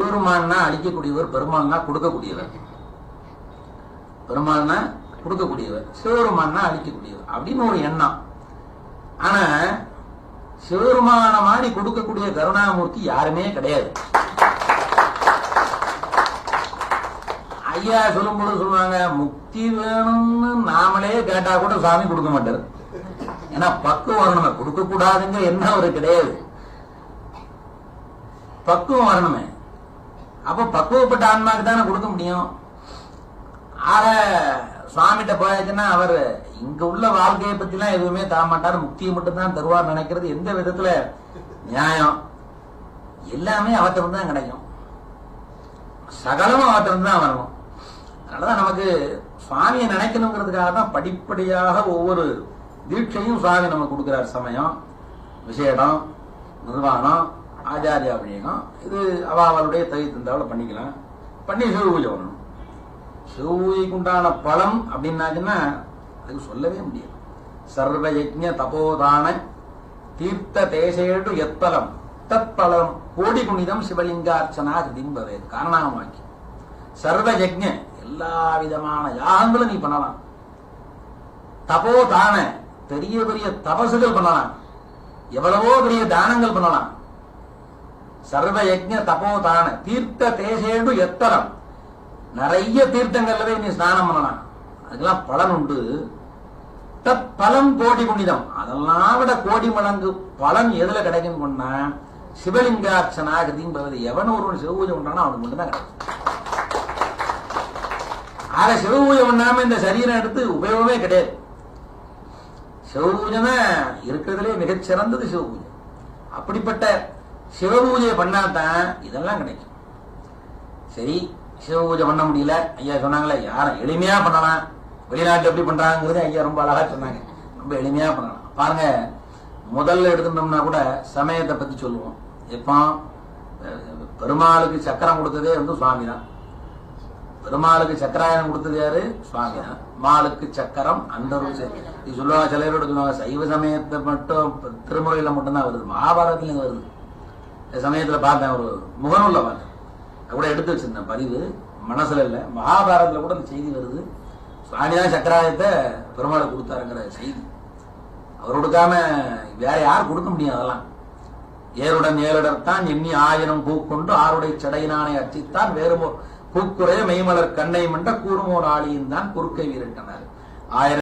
சிவருமான்னா அழிக்கக்கூடியவர், பெருமாள்னா கொடுக்கக்கூடியவர். பெருமாள்னா கொடுக்கக்கூடியவர், சிவருமான்னா அழிக்கக்கூடியவர் அப்படின்னு ஒரு எண்ணம். ஆனா சிவருமான மாதிரி கொடுக்கக்கூடிய கருணாமூர்த்தி யாருமே கிடையாது. ஐயா சொல்லும்போது சொல்லுவாங்க, முக்தி வேணும்னு நாமளே கேட்டா கூட சாமி கொடுக்க மாட்டாரு. ஏன்னா பக்குவம் வரணுமே, கொடுக்க கூடாதுங்க என்ன ஒரு கிடையாது, பக்குவம் வரணுமே. அப்ப பக்குவப்பட்ட ஆன்மாக்கு தானே கொடுக்க முடியும். ஆக சுவாமிகிட்ட போயாச்சுன்னா அவர் இங்க உள்ள வாழ்க்கையை பத்தி எல்லாம் எதுவுமே தர மாட்டார், முக்தியை மட்டும் தான் தருவார் நினைக்கிறது எந்த விதத்துல நியாயம்? எல்லாமே அவற்றிலிருந்து தான் கிடைக்கும், சகலமும் அவற்றிலிருந்து தான் வரணும். அதனாலதான் நமக்கு சுவாமியை நினைக்கணுங்கிறதுக்காக தான் படிப்படியாக ஒவ்வொரு தீட்சையும் சுவாமி நமக்கு கொடுக்கிறார். சமயம், விசேடம், நிர்வாணம், ஆச்சாரிய அபிஷேகம், இது அவளுடைய தகுதி தந்தாவில் பண்ணிக்கலாம். பண்ணி சிவ பூஜை பண்ணணும். சிவ பூஜைக்கு உண்டான பலம் அப்படின்னாச்சுன்னா அதுக்கு சொல்லவே முடியாது. சர்வ யஜ்ஞ தபோதான தீர்த்த தேசேடு எத்தலம் தத் பலம் கோடி புனிதம் சிவலிங்கார்ச்சனா கிருதிம்பவே காரணமாக்கி. சர்வ யஜ்ஞ எல்லா விதமான யாகங்களும் நீ பண்ணலாம். தபோதான பெரிய பெரிய தபசுகள் பண்ணலாம், எவ்வளவோ பெரிய தானங்கள் பண்ணலாம். சர்வ யஜ்ஞ தபோதான தீர்த்த தேசேடு எத்தலம், நிறைய தீர்த்தங்கள்லவே நீ ஸ்நானம் பண்ணலாம், அதுக்கெல்லாம் பலன் உண்டு. தத் பலம் கோடி புனிதம், அதெல்லாம் விட கோடி மடங்கு பலன் எதுல கிடைக்கும் பண்ணா சிவலிங்கார்ச்சனா கிருதிம்பவது. எவன் ஒருவன் சிவபூஜை பண்றானோ அவனுக்கு மட்டும்தான் கிடைக்கும். ஆக சிவபூஜை பண்ணாம இந்த சரீரம் எடுத்து உபயோகமே கிடையாது. சிவபூஜை இருக்கிறதுலே மிகச்சிறந்தது சிவபூஜை. அப்படிப்பட்ட சிவபூஜையை பண்ணாதான் இதெல்லாம் கிடைக்கும். சரி, சிவபூஜை பண்ண முடியல, ஐயா சொன்னாங்களே யாரும் எளிமையா பண்ணலாம், வெளிநாட்டு எப்படி பண்றாங்கிறது ஐயா ரொம்ப அழகா சொன்னாங்க. ரொம்ப எளிமையா பண்ணலாம். பாருங்க, முதல்ல எடுத்துட்டோம்னா கூட சமயத்தை பத்தி சொல்லுவோம். எப்போ பெருமாளுக்கு சக்கரம் கொடுத்ததே சுவாமி தான். பெருமாளுக்கு சக்கராயணம் கொடுத்தது யாரு? சுவாமி தான். மாளுக்கு சக்கரம் அந்த சொல்லுவாங்க. சில பேரோட சொல்லுவாங்க சைவ சமயத்தை மட்டும் திருமுறையில மட்டும்தான் வருது, மகாபாரதத்துல வருது. சமயத்துல பார்த்தேன், ஒரு முகநூல்ல பார்த்தேன், கூட எடுத்து வச்சிருந்தேன் பதிவு, மனசுல இல்ல. மகாபாரதத்துல கூட அந்த செய்தி வருது, சுவாமிதான் சக்கராயத்தை பெருமாளை கொடுத்தாருங்கிற செய்தி. அவர் கொடுக்காம வேற யார் கொடுக்க முடியும்? அதெல்லாம் ஏருடன் ஏழுடத்தான் எண்ணி ஆயிரம் பூக்கொண்டு ஆருடைய சடையினானை அச்சித்தான் வேறுமோ பூக்குறைய மெய்மலர் கண்ணை மண்ட கூறுமோர் ஆளியின் தான் குறுக்கை வீரட்டனர். 1000